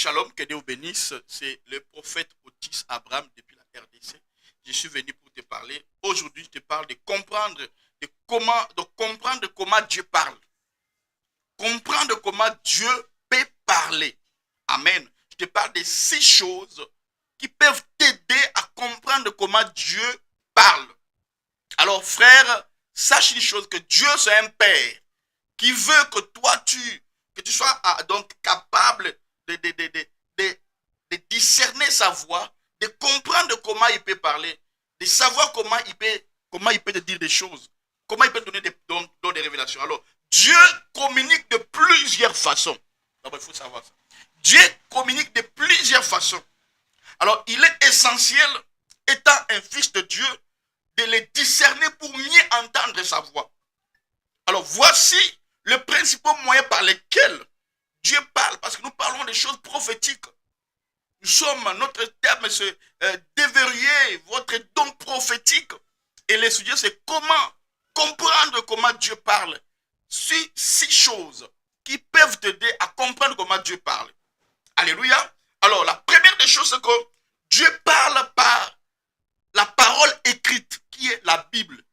Shalom, que Dieu vous bénisse. C'est le prophète Otis Abraham depuis la RDC. Je suis venu pour te parler. Aujourd'hui, je te parle de comprendre, comprendre comment Dieu parle. Comprendre comment Dieu peut parler. Amen. Je te parle de 6 choses qui peuvent t'aider à comprendre comment Dieu parle. Alors, frère, sache une chose, que Dieu, c'est un Père qui veut que toi, que tu sois donc capable de discerner sa voix, de comprendre comment il peut parler, de savoir comment il peut te dire des choses, comment il peut te donner des révélations. Alors, Dieu communique de plusieurs façons. Alors, il faut savoir ça. Dieu communique de plusieurs façons. Alors, il est essentiel, étant un fils de Dieu, de les discerner pour mieux entendre sa voix. Alors, voici le principal moyen par lequel Dieu parle, parce que nous parlons des choses prophétiques. Notre terme, c'est déverrouiller votre don prophétique. Et le sujet, c'est comment comprendre comment Dieu parle. 6 choses qui peuvent t'aider à comprendre comment Dieu parle. Alléluia. Alors, la première des choses, c'est que Dieu parle par la parole écrite, qui est la Bible.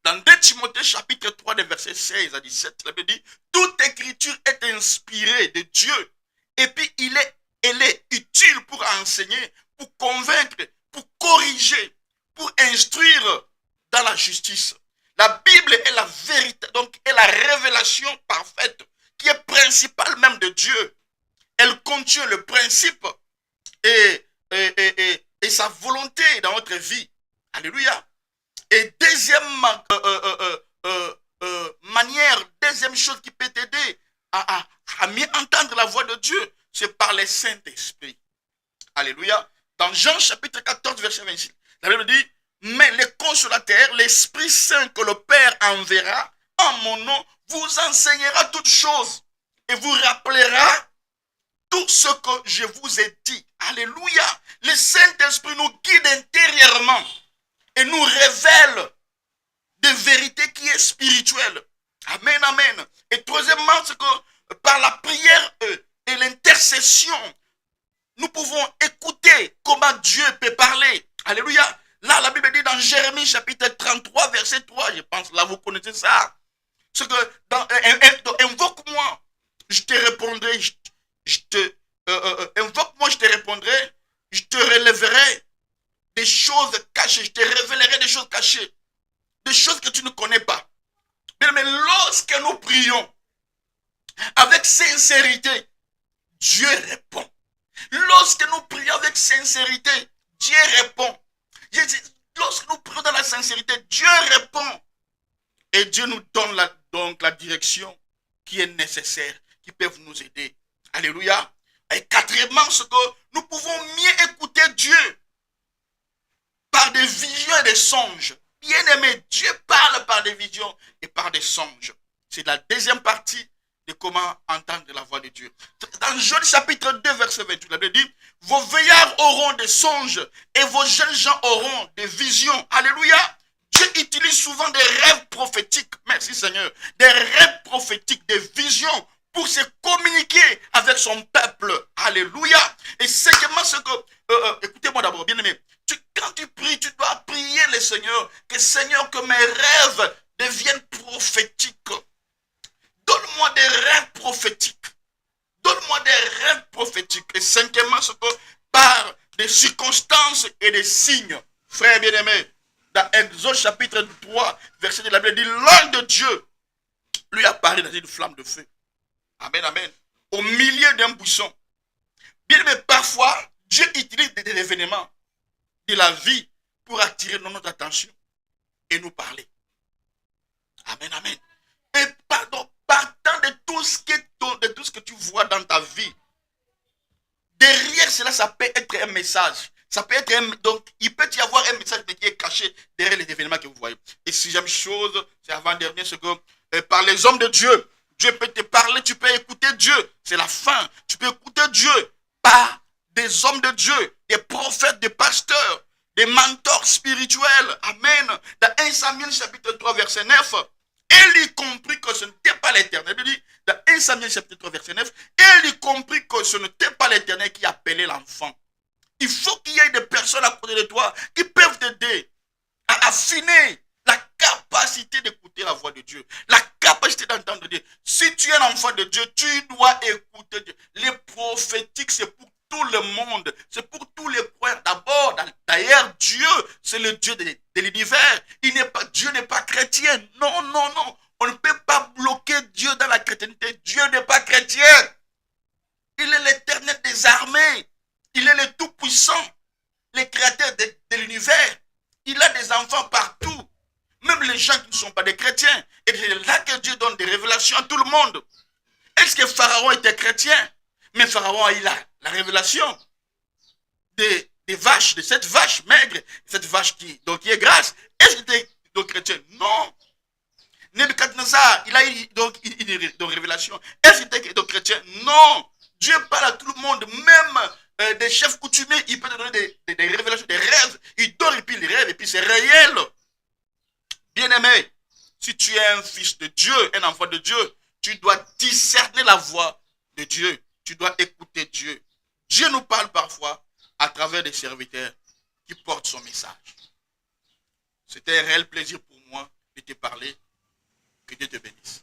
Dans 2 Timothée chapitre 3, versets 16 à 17, la Bible dit, toute écriture est inspirée de Dieu. Et puis, elle est utile pour enseigner, pour convaincre, pour corriger, pour instruire dans la justice. La Bible est la vérité, donc est la révélation parfaite, qui est principale même de Dieu. Elle contient le principe et sa volonté dans notre vie. Alléluia. Et deuxième deuxième chose qui peut t'aider à mieux entendre la voix de Dieu, c'est par le Saint-Esprit. Alléluia. Dans Jean chapitre 14, verset 26, la Bible dit, mais le consolateur, l'Esprit Saint que le Père enverra en mon nom, vous enseignera toutes choses et vous rappellera tout ce que je vous ai dit. Alléluia. Le Saint-Esprit nous guide intérieurement et nous révèle des vérités qui est spirituelle. Amen, amen. Et troisièmement, c'est que par la prière et l'intercession, nous pouvons écouter comment Dieu peut parler. Alléluia. Là, la Bible dit dans Jérémie chapitre 33, verset 3, je pense, là vous connaissez ça. C'est que, invoque-moi, je te répondrai, invoque-moi, je te répondrai, je te relèverai des choses cachées, je te révélerai des choses cachées, des choses que tu ne connais pas. Mais lorsque nous prions avec sincérité, Dieu répond. Lorsque nous prions avec sincérité, Dieu répond. Lorsque nous prions dans la sincérité, Dieu répond. Et Dieu nous donne donc la direction qui est nécessaire, qui peut nous aider. Alléluia. Et quatrièmement, ce que nous pouvons mieux écouter Dieu par des visions et des songes. Bien-aimé, Dieu parle par des visions et par des songes. C'est la deuxième partie de comment entendre la voix de Dieu. Dans Joël chapitre 2, verset 28, la Bible dit, vos veillards auront des songes et vos jeunes gens auront des visions. Alléluia. Dieu utilise souvent des rêves prophétiques. Merci Seigneur. Des rêves prophétiques, des visions pour se communiquer avec son peuple. Alléluia. Et cinquièmement, ce que, écoutez-moi d'abord, bien-aimé, quand tu pries, tu dois prier le Seigneur, que mes rêves deviennent prophétiques. Donne-moi des rêves prophétiques. Donne-moi des rêves prophétiques. Et cinquièmement, ce que par des circonstances et des signes. Frère bien-aimé, dans Exode chapitre 3, verset de la Bible, dit, l'ange de Dieu lui apparaît dans une flamme de feu. Amen, amen. Au milieu d'un buisson. Bien-aimé, parfois, Dieu utilise des événements de la vie pour attirer notre attention et nous parler. Amen, amen. Et partant de tout ce que tu vois dans ta vie, derrière cela, ça peut être un message. Ça peut être donc, il peut y avoir un message qui est caché derrière les événements que vous voyez. Et sixième chose, c'est avant-dernier, c'est que par les hommes de Dieu, Dieu peut te parler, tu peux écouter Dieu. C'est la fin. Tu peux écouter Dieu par des hommes de Dieu, des prophètes, des pasteurs, des mentors spirituels. Amen. Dans 1 Samuel chapitre 3, verset 9, Elle y comprit que ce n'était pas l'Éternel. Il dit dans 1 Samuel chapitre 3 verset 9, elle y comprit que ce n'était pas l'Éternel qui appelait l'enfant. Il faut qu'il y ait des personnes à côté de toi qui peuvent t'aider à affiner la capacité d'écouter la voix de Dieu, la capacité d'entendre Dieu. Si tu es un enfant de Dieu, tu dois écouter Dieu. Les prophétiques, c'est pour tout le monde, c'est pour tous les croyants. D'abord, d'ailleurs, Dieu, c'est le Dieu de l'univers. Dieu n'est pas chrétien. Non, non, non. On ne peut pas bloquer Dieu dans la chrétienté. Dieu n'est pas chrétien. Il est l'Éternel des armées. Il est le Tout-Puissant, le créateur de l'univers. Il a des enfants partout. Même les gens qui ne sont pas des chrétiens. Et c'est là que Dieu donne des révélations à tout le monde. Est-ce que Pharaon était chrétien? Mais Pharaon, il a la révélation des vaches, de cette vache maigre, cette vache qui est grasse. Est-ce qu'il était donc chrétien? Non. Nebuchadnezzar, il a eu donc une révélation. Est-ce qu'il était donc chrétien? Non. Dieu parle à tout le monde, même des chefs coutumiers, il peut te donner des révélations, des rêves. Il donne et puis les rêves, et puis c'est réel. Bien-aimé, si tu es un fils de Dieu, un enfant de Dieu, tu dois discerner la voix de Dieu. Tu dois écouter Dieu. Dieu nous parle parfois à travers des serviteurs qui portent son message. C'était un réel plaisir pour moi de te parler. Que Dieu te bénisse.